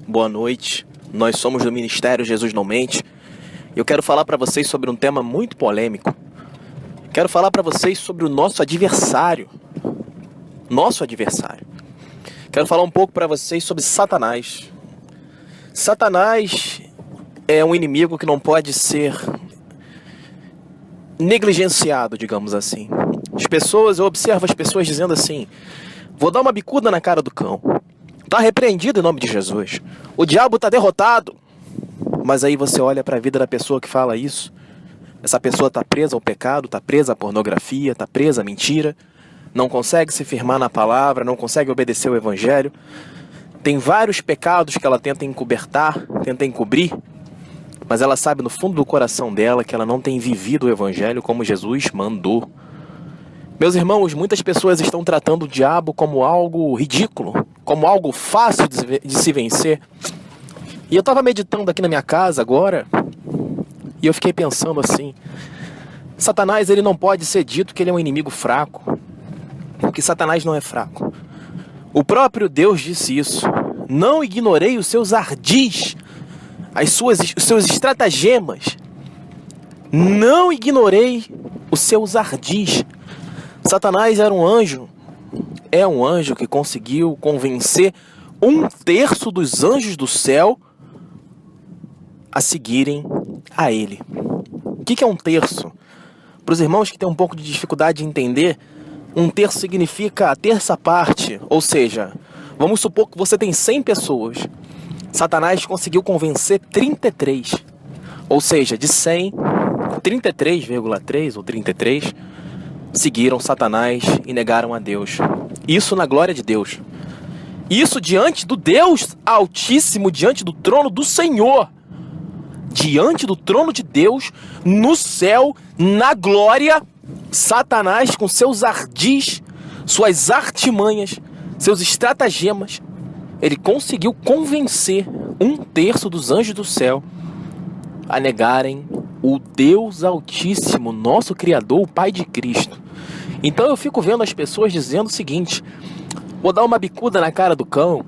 boa noite. Nós somos do Ministério Jesus Não Mente. Eu quero falar para vocês sobre um tema muito polêmico. Quero falar para vocês sobre o nosso adversário. Quero falar um pouco para vocês sobre Satanás. Satanás é um inimigo que não pode ser negligenciado, digamos assim. Eu observo as pessoas dizendo assim: vou dar uma bicuda na cara do cão. Tá repreendido em nome de Jesus. O diabo tá derrotado. Mas aí você olha para a vida da pessoa que fala isso. Essa pessoa tá presa ao pecado, tá presa à pornografia, tá presa à mentira. Não consegue se firmar na palavra, não consegue obedecer o evangelho. Tem vários pecados que ela tenta encobertar, tenta encobrir. Mas ela sabe no fundo do coração dela que ela não tem vivido o evangelho como Jesus mandou. Meus irmãos, muitas pessoas estão tratando o diabo como algo ridículo, como algo fácil de se vencer. E eu estava meditando aqui na minha casa agora, e eu fiquei pensando assim: Satanás, ele não pode ser dito que ele é um inimigo fraco, porque Satanás não é fraco. O próprio Deus disse isso: não ignorei os seus ardis, os seus estratagemas. Não ignorei os seus ardis. Satanás era um anjo, é um anjo que conseguiu convencer 1/3 dos anjos do céu a seguirem a ele. O que é 1/3? Para os irmãos que têm um pouco de dificuldade de entender, 1/3 significa a terça parte, ou seja, vamos supor que você tem 100 pessoas. Satanás conseguiu convencer 33, ou seja, de 100, 33,3 ou 33 seguiram Satanás e negaram a Deus. Isso na glória de Deus. Isso diante do Deus Altíssimo, diante do trono do Senhor. Diante do trono de Deus, no céu, na glória, Satanás com seus ardis, suas artimanhas, seus estratagemas, ele conseguiu convencer 1/3 dos anjos do céu a negarem o Deus Altíssimo, nosso Criador, o Pai de Cristo. Então eu fico vendo as pessoas dizendo o seguinte: vou dar uma bicuda na cara do cão.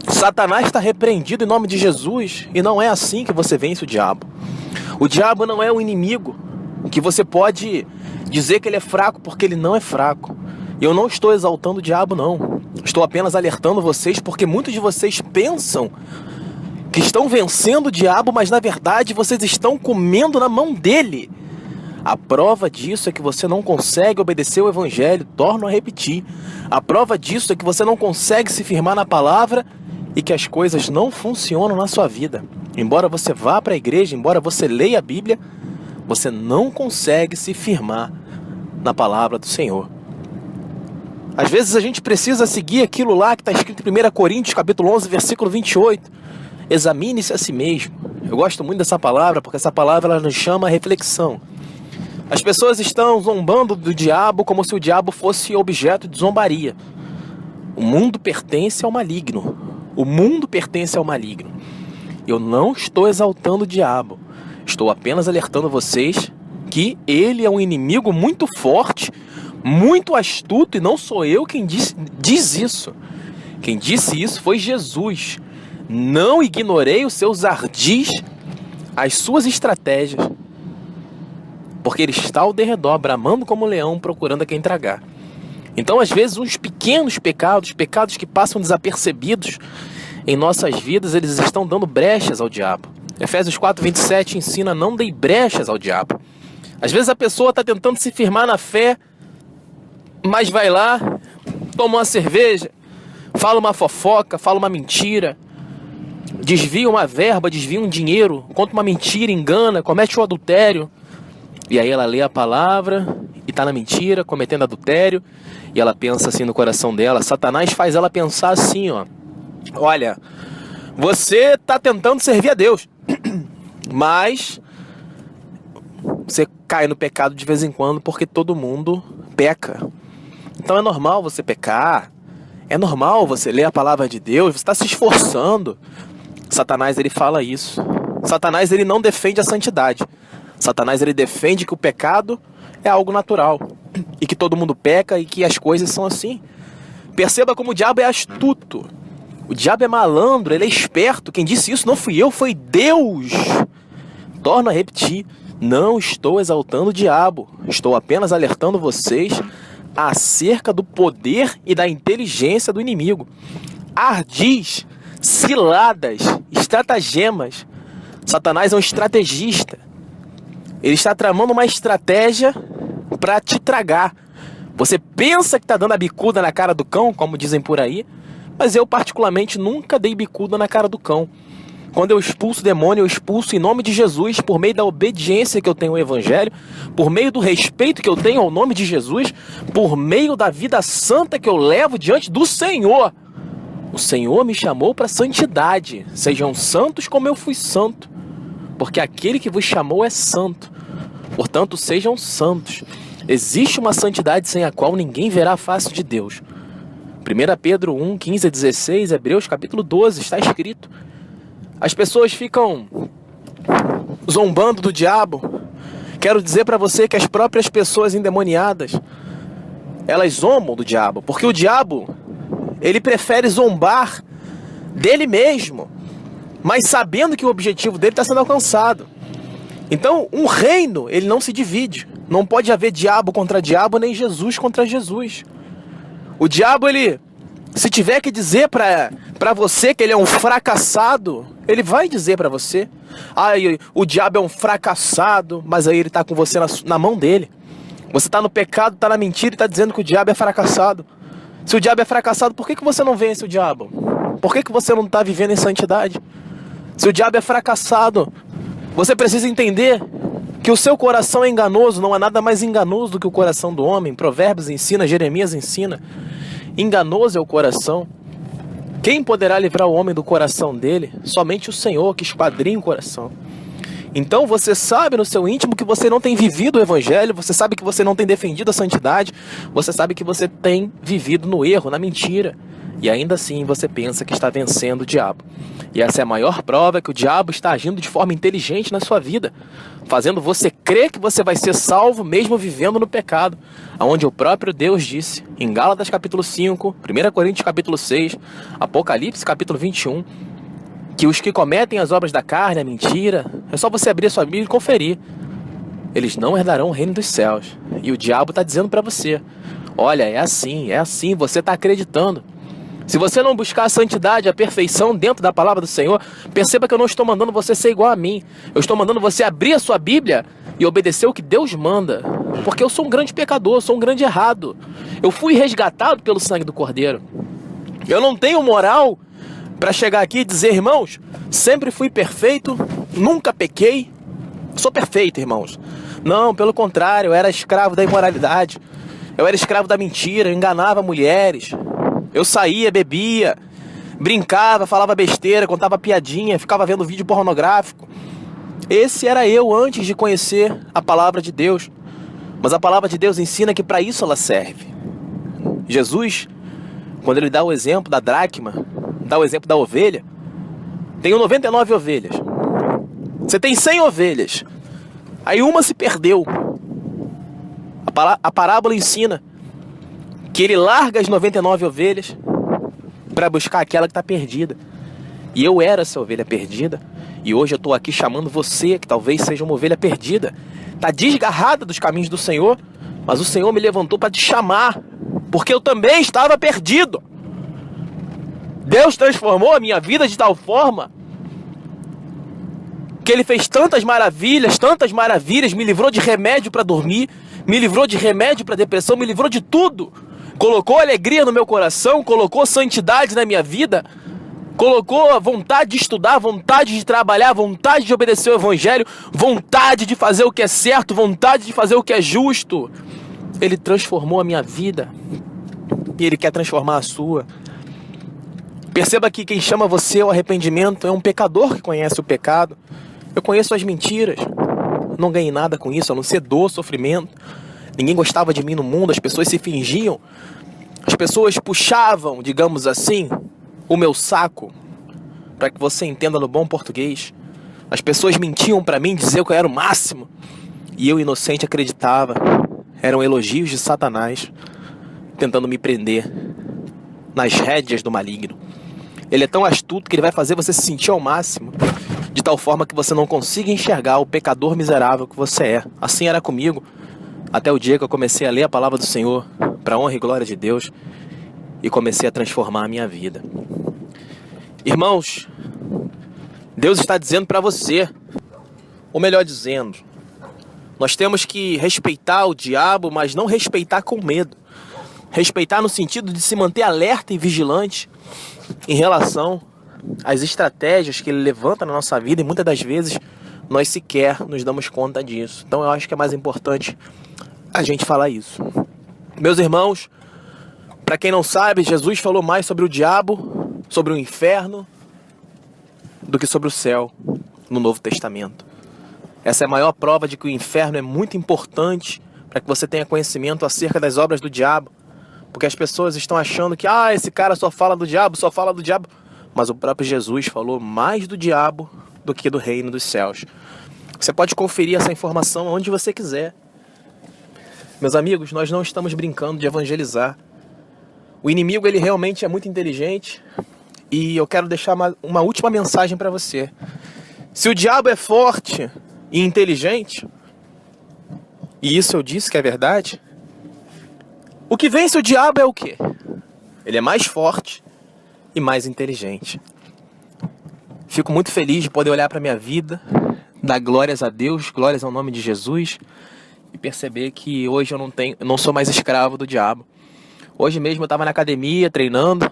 Satanás está repreendido em nome de Jesus. E não é assim que você vence o diabo. O diabo não é um inimigo que você pode dizer que ele é fraco, porque ele não é fraco. Eu não estou exaltando o diabo, não. Estou apenas alertando vocês, porque muitos de vocês pensam que estão vencendo o diabo, mas na verdade vocês estão comendo na mão dele. A prova disso é que você não consegue obedecer o evangelho. Torno a repetir: a prova disso é que você não consegue se firmar na palavra e que as coisas não funcionam na sua vida. Embora você vá para a igreja, embora você leia a Bíblia, você não consegue se firmar na palavra do Senhor. Às vezes a gente precisa seguir aquilo lá que está escrito em 1 Coríntios capítulo 11, versículo 28. Examine-se a si mesmo. Eu gosto muito dessa palavra, porque essa palavra ela nos chama a reflexão. As pessoas estão zombando do diabo como se o diabo fosse objeto de zombaria. O mundo pertence ao maligno. O mundo pertence ao maligno. Eu não estou exaltando o diabo. Estou apenas alertando vocês que ele é um inimigo muito forte, muito astuto, e não sou eu quem diz isso. Quem disse isso foi Jesus. Não ignorei os seus ardis, as suas estratégias, porque ele está ao derredor, bramando como um leão, procurando a quem tragar. Então, às vezes, uns pequenos pecados que passam desapercebidos em nossas vidas, eles estão dando brechas ao diabo. Efésios 4:27 ensina: não dei brechas ao diabo. Às vezes a pessoa está tentando se firmar na fé, mas vai lá, toma uma cerveja, fala uma fofoca, fala uma mentira, desvia uma verba, desvia um dinheiro, conta uma mentira, engana, comete um adultério. E aí ela lê a palavra e está na mentira, cometendo adultério. E ela pensa assim no coração dela. Satanás faz ela pensar assim, ó: olha, você está tentando servir a Deus, mas você cai no pecado de vez em quando, porque todo mundo peca. Então é normal você pecar, é normal você ler a palavra de Deus, você está se esforçando. Satanás, ele fala isso. Satanás, ele não defende a santidade. Satanás, ele defende que o pecado é algo natural e que todo mundo peca e que as coisas são assim. Perceba como o diabo é astuto. O diabo é malandro, ele é esperto. Quem disse isso não fui eu, foi Deus. Torno a repetir, não estou exaltando o diabo. Estou apenas alertando vocês acerca do poder e da inteligência do inimigo. Ardis, ciladas, estratagemas. Satanás é um estrategista. Ele está tramando uma estratégia para te tragar. Você pensa que está dando a bicuda na cara do cão, como dizem por aí, mas eu particularmente nunca dei bicuda na cara do cão. Quando eu expulso o demônio, eu expulso em nome de Jesus, por meio da obediência que eu tenho ao Evangelho, por meio do respeito que eu tenho ao nome de Jesus, por meio da vida santa que eu levo diante do Senhor. O Senhor me chamou para santidade. Sejam santos como eu fui santo, porque aquele que vos chamou é santo. Portanto, sejam santos. Existe uma santidade sem a qual ninguém verá a face de Deus. 1 Pedro 1, 15 a 16, Hebreus capítulo 12, está escrito. As pessoas ficam zombando do diabo. Quero dizer para você que as próprias pessoas endemoniadas, elas zombam do diabo, porque o diabo, ele prefere zombar dele mesmo, mas sabendo que o objetivo dele está sendo alcançado. Então, um reino, ele não se divide. Não pode haver diabo contra diabo, nem Jesus contra Jesus. O diabo, ele, se tiver que dizer para você que ele é um fracassado, ele vai dizer para você. O diabo é um fracassado, mas aí ele está com você na mão dele. Você está no pecado, está na mentira e está dizendo que o diabo é fracassado. Se o diabo é fracassado, por que você não vence o diabo? Por que você não está vivendo em santidade? Se o diabo é fracassado, você precisa entender que o seu coração é enganoso. Não há nada mais enganoso do que o coração do homem. Provérbios ensina, Jeremias ensina. Enganoso é o coração. Quem poderá livrar o homem do coração dele? Somente o Senhor, que esquadrinha o coração. Então você sabe no seu íntimo que você não tem vivido o Evangelho, você sabe que você não tem defendido a santidade, você sabe que você tem vivido no erro, na mentira. E ainda assim você pensa que está vencendo o diabo. E essa é a maior prova que o diabo está agindo de forma inteligente na sua vida, fazendo você crer que você vai ser salvo mesmo vivendo no pecado, aonde o próprio Deus disse, em Gálatas capítulo 5, 1 Coríntios capítulo 6, Apocalipse capítulo 21, que os que cometem as obras da carne, a mentira, é só você abrir a sua Bíblia e conferir. Eles não herdarão o reino dos céus. E o diabo está dizendo para você, olha, é assim, você está acreditando. Se você não buscar a santidade, a perfeição dentro da palavra do Senhor, perceba que eu não estou mandando você ser igual a mim. Eu estou mandando você abrir a sua Bíblia e obedecer o que Deus manda. Porque eu sou um grande pecador, sou um grande errado. Eu fui resgatado pelo sangue do Cordeiro. Eu não tenho moral para chegar aqui e dizer, irmãos, sempre fui perfeito, nunca pequei, sou perfeito, irmãos. Não, pelo contrário, eu era escravo da imoralidade, eu era escravo da mentira, eu enganava mulheres, eu saía, bebia, brincava, falava besteira, contava piadinha, ficava vendo vídeo pornográfico. Esse era eu antes de conhecer a palavra de Deus. Mas a palavra de Deus ensina que para isso ela serve. Jesus, quando ele dá o exemplo da dracma, dá o exemplo da ovelha, tenho 99 ovelhas. Você tem 100 ovelhas. Aí uma se perdeu. A parábola ensina que ele larga as 99 ovelhas para buscar aquela que está perdida. E eu era essa ovelha perdida. E hoje eu estou aqui chamando você, que talvez seja uma ovelha perdida. Está desgarrada dos caminhos do Senhor. Mas o Senhor me levantou para te chamar, porque eu também estava perdido. Deus transformou a minha vida de tal forma que Ele fez tantas maravilhas, me livrou de remédio para dormir, me livrou de remédio para depressão, me livrou de tudo. Colocou alegria no meu coração, colocou santidade na minha vida, colocou a vontade de estudar, vontade de trabalhar, vontade de obedecer o Evangelho, vontade de fazer o que é certo, vontade de fazer o que é justo. Ele transformou a minha vida e Ele quer transformar a sua. Perceba que quem chama você ao arrependimento é um pecador que conhece o pecado. Eu conheço as mentiras, não ganhei nada com isso, a não ser dor, sofrimento. Ninguém gostava de mim no mundo, as pessoas se fingiam. As pessoas puxavam, digamos assim, o meu saco, para que você entenda no bom português. As pessoas mentiam para mim, diziam que eu era o máximo. E eu, inocente, acreditava. Eram elogios de Satanás, tentando me prender nas rédeas do maligno. Ele é tão astuto que ele vai fazer você se sentir ao máximo, de tal forma que você não consiga enxergar o pecador miserável que você é. Assim era comigo, até o dia que eu comecei a ler a palavra do Senhor, para a honra e glória de Deus, e comecei a transformar a minha vida. Irmãos, Deus está dizendo para você, ou melhor dizendo, nós temos que respeitar o diabo, mas não respeitar com medo. Respeitar no sentido de se manter alerta e vigilante em relação às estratégias que ele levanta na nossa vida, e muitas das vezes nós sequer nos damos conta disso. Então eu acho que é mais importante a gente falar isso. Meus irmãos, para quem não sabe, Jesus falou mais sobre o diabo, sobre o inferno, do que sobre o céu no Novo Testamento. Essa é a maior prova de que o inferno é muito importante para que você tenha conhecimento acerca das obras do diabo. Porque as pessoas estão achando que esse cara só fala do diabo, só fala do diabo. Mas o próprio Jesus falou mais do diabo do que do reino dos céus. Você pode conferir essa informação onde você quiser. Meus amigos, nós não estamos brincando de evangelizar. O inimigo, ele realmente é muito inteligente. E eu quero deixar uma última mensagem para você. Se o diabo é forte e inteligente, e isso eu disse que é verdade, o que vence o diabo é o quê? Ele é mais forte e mais inteligente. Fico muito feliz de poder olhar para a minha vida, dar glórias a Deus, glórias ao nome de Jesus, e perceber que hoje eu não sou mais escravo do diabo. Hoje mesmo eu estava na academia treinando,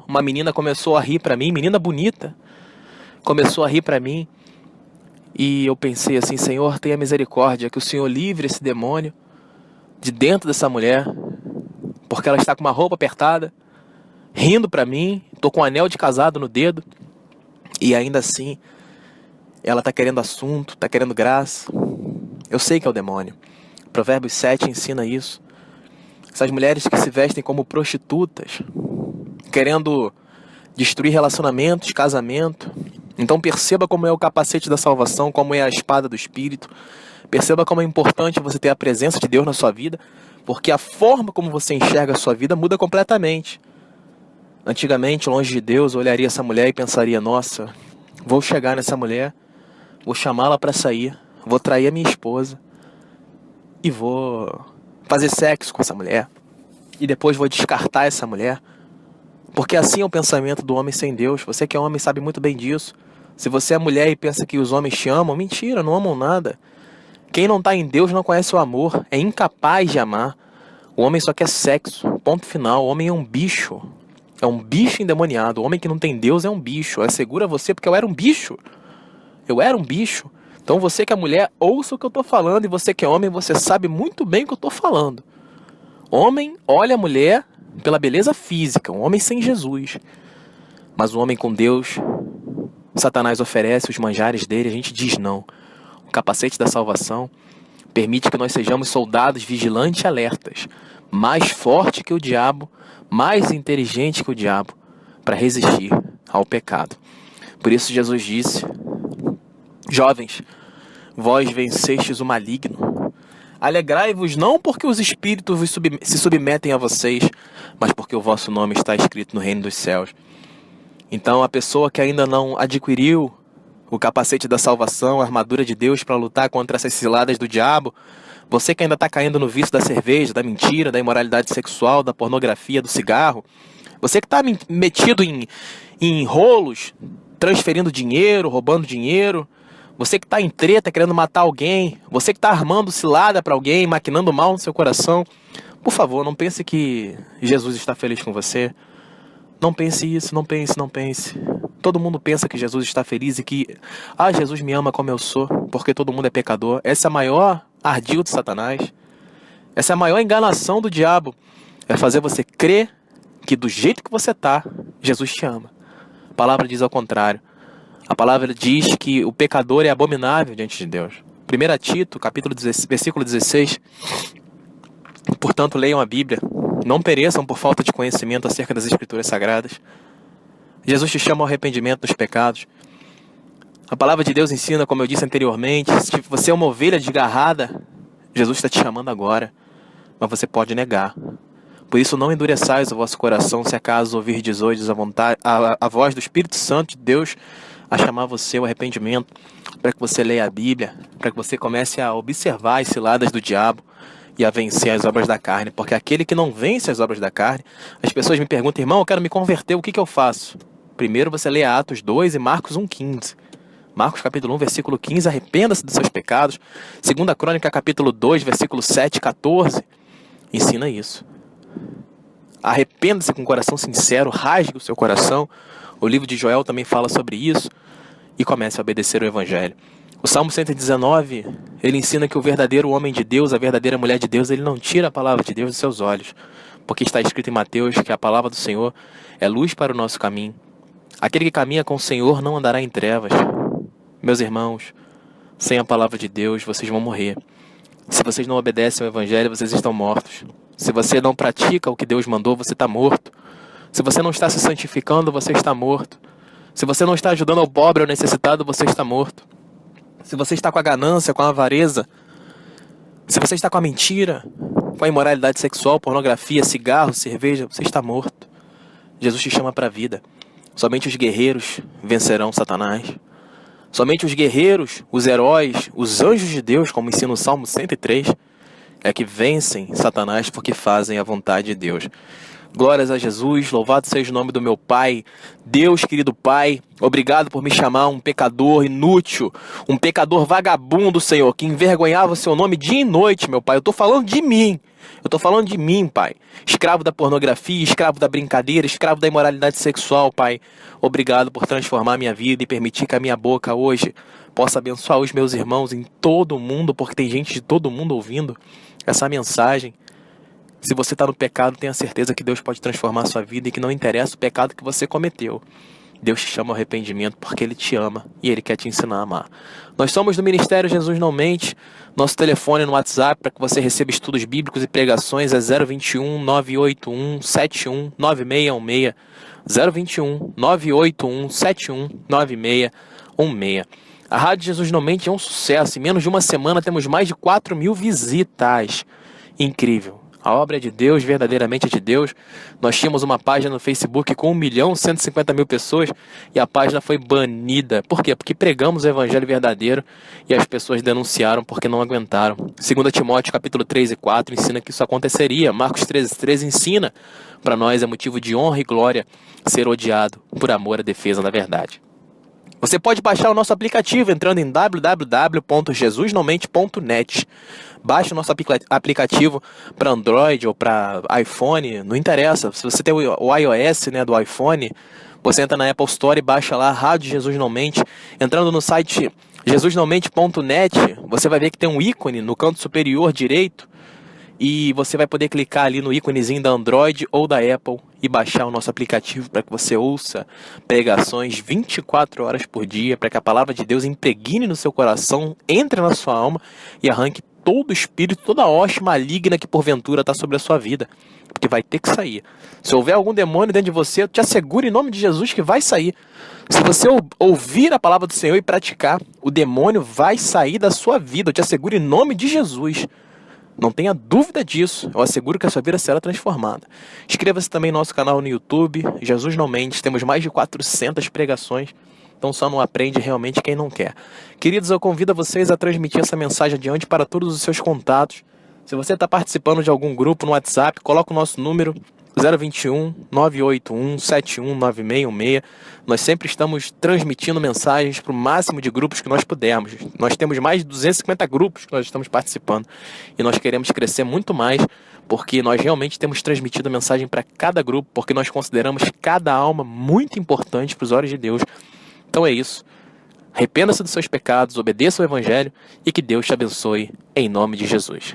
uma menina começou a rir para mim, menina bonita, começou a rir para mim, e eu pensei assim, Senhor, tenha misericórdia, que o Senhor livre esse demônio de dentro dessa mulher, porque ela está com uma roupa apertada, rindo para mim, tô com um anel de casado no dedo, e ainda assim, ela tá querendo assunto, tá querendo graça. Eu sei que é o demônio. Provérbios 7 ensina isso. Essas mulheres que se vestem como prostitutas, querendo destruir relacionamentos, casamento. Então perceba como é o capacete da salvação, como é a espada do Espírito. Perceba como é importante você ter a presença de Deus na sua vida, porque a forma como você enxerga a sua vida muda completamente. Antigamente, longe de Deus, eu olharia essa mulher e pensaria, nossa, vou chegar nessa mulher, vou chamá-la para sair, vou trair a minha esposa e vou fazer sexo com essa mulher. E depois vou descartar essa mulher. Porque assim é o pensamento do homem sem Deus. Você que é homem sabe muito bem disso. Se você é mulher e pensa que os homens te amam, mentira, não amam nada. Quem não está em Deus não conhece o amor, é incapaz de amar. O homem só quer sexo, ponto final. O homem é um bicho. É um bicho endemoniado. O homem que não tem Deus é um bicho. Assegura você porque eu era um bicho. Eu era um bicho. Então você que é mulher, ouça o que eu estou falando. E você que é homem, você sabe muito bem o que eu estou falando. Homem olha a mulher pela beleza física. Um homem sem Jesus. Mas o homem com Deus, Satanás oferece os manjares dele. A gente diz não. O capacete da salvação permite que nós sejamos soldados vigilantes e alertas. Mais forte que o diabo, mais inteligente que o diabo, para resistir ao pecado. Por isso Jesus disse, jovens, vós vencestes o maligno. Alegrai-vos não porque os espíritos se submetem a vocês, mas porque o vosso nome está escrito no reino dos céus. Então a pessoa que ainda não adquiriu o capacete da salvação, a armadura de Deus para lutar contra essas ciladas do diabo, você que ainda está caindo no vício da cerveja, da mentira, da imoralidade sexual, da pornografia, do cigarro, você que está metido em rolos, transferindo dinheiro, roubando dinheiro, você que está em treta, querendo matar alguém, você que está armando cilada para alguém, maquinando mal no seu coração, por favor, não pense que Jesus está feliz com você. Não pense isso, não pense, não pense. Todo mundo pensa que Jesus está feliz e que Jesus me ama como eu sou, porque todo mundo é pecador. Essa é a maior ardil de Satanás. Essa é a maior enganação do diabo. É fazer você crer que do jeito que você está, Jesus te ama. A palavra diz ao contrário. A palavra diz que o pecador é abominável diante de Deus. 1 Tito, capítulo 16, versículo 16. Portanto, leiam a Bíblia. Não pereçam por falta de conhecimento acerca das Escrituras Sagradas. Jesus te chama ao arrependimento dos pecados. A palavra de Deus ensina, como eu disse anteriormente, se você é uma ovelha desgarrada, Jesus está te chamando agora. Mas você pode negar. Por isso não endureçais o vosso coração, se acaso ouvirdes hoje a voz do Espírito Santo de Deus a chamar você ao arrependimento, para que você leia a Bíblia, para que você comece a observar as ciladas do diabo e a vencer as obras da carne. Porque aquele que não vence as obras da carne, as pessoas me perguntam: irmão, eu quero me converter, o que eu faço? Primeiro você lê Atos 2 e Marcos 1,15. Marcos capítulo 1, versículo 15, arrependa-se dos seus pecados. 2 Crônica capítulo 2, versículo 7 e 14, ensina isso. Arrependa-se com um coração sincero, rasgue o seu coração. O livro de Joel também fala sobre isso. E comece a obedecer o Evangelho. O Salmo 119, ele ensina que o verdadeiro homem de Deus, a verdadeira mulher de Deus, ele não tira a palavra de Deus dos seus olhos. Porque está escrito em Mateus que a palavra do Senhor é luz para o nosso caminho. Aquele que caminha com o Senhor não andará em trevas. Meus irmãos, sem a palavra de Deus, vocês vão morrer. Se vocês não obedecem ao Evangelho, vocês estão mortos. Se você não pratica o que Deus mandou, você está morto. Se você não está se santificando, você está morto. Se você não está ajudando ao pobre ou necessitado, você está morto. Se você está com a ganância, com a avareza, se você está com a mentira, com a imoralidade sexual, pornografia, cigarro, cerveja, você está morto. Jesus te chama para a vida. Somente os guerreiros vencerão Satanás. Somente os guerreiros, os heróis, os anjos de Deus, como ensina o Salmo 103, é que vencem Satanás porque fazem a vontade de Deus. Glórias a Jesus, louvado seja o nome do meu Pai. Deus, querido Pai, obrigado por me chamar um pecador inútil, um pecador vagabundo, Senhor, que envergonhava o seu nome dia e noite, meu Pai. Eu estou falando de mim. Eu estou falando de mim, Pai. Escravo da pornografia, escravo da brincadeira, escravo da imoralidade sexual, Pai. Obrigado por transformar minha vida e permitir que a minha boca hoje possa abençoar os meus irmãos em todo o mundo, porque tem gente de todo mundo ouvindo essa mensagem. Se você está no pecado, tenha certeza que Deus pode transformar a sua vida e que não interessa o pecado que você cometeu. Deus te chama ao arrependimento porque Ele te ama e Ele quer te ensinar a amar. Nós somos do Ministério Jesus Não Mente. Nosso telefone no WhatsApp para que você receba estudos bíblicos e pregações é 021 981 71 9616. 021 981 71 9616. A Rádio Jesus Não Mente é um sucesso. Em menos de uma semana temos mais de 4.000 visitas. Incrível. A obra é de Deus, verdadeiramente é de Deus. Nós tínhamos uma página no Facebook com 1.150.000 pessoas e a página foi banida. Por quê? Porque pregamos o Evangelho verdadeiro e as pessoas denunciaram porque não aguentaram. 2 Timóteo capítulo 3 e 4 ensina que isso aconteceria. Marcos 13 ensina. Para nós é motivo de honra e glória ser odiado por amor à defesa da verdade. Você pode baixar o nosso aplicativo entrando em www.jesusnaumente.net. Baixe o nosso aplicativo para Android ou para iPhone, não interessa. Se você tem o iOS, né, do iPhone, você entra na Apple Store e baixa lá Rádio Jesus Não Mente. Entrando no site jesusnaumente.net, você vai ver que tem um ícone no canto superior direito e você vai poder clicar ali no íconezinho da Android ou da Apple e baixar o nosso aplicativo para que você ouça pregações 24 horas por dia, para que a palavra de Deus impregne no seu coração, entre na sua alma e arranque todo espírito, toda hoste maligna que porventura está sobre a sua vida, porque vai ter que sair. Se houver algum demônio dentro de você, eu te asseguro em nome de Jesus que vai sair. Se você ouvir a palavra do Senhor e praticar, o demônio vai sair da sua vida, eu te asseguro em nome de Jesus. Não tenha dúvida disso, eu asseguro que a sua vida será transformada. Inscreva-se também no nosso canal no YouTube, Jesus Não Mente, temos mais de 400 pregações, então só não aprende realmente quem não quer. Queridos, eu convido vocês a transmitir essa mensagem adiante para todos os seus contatos. Se você está participando de algum grupo no WhatsApp, coloca o nosso número 021 981 71 9616. Nós sempre estamos transmitindo mensagens para o máximo de grupos que nós pudermos. Nós temos mais de 250 grupos que nós estamos participando e nós queremos crescer muito mais porque nós realmente temos transmitido mensagem para cada grupo, porque nós consideramos cada alma muito importante para os olhos de Deus. Então é isso. Arrependa-se dos seus pecados, obedeça o Evangelho e que Deus te abençoe em nome de Jesus.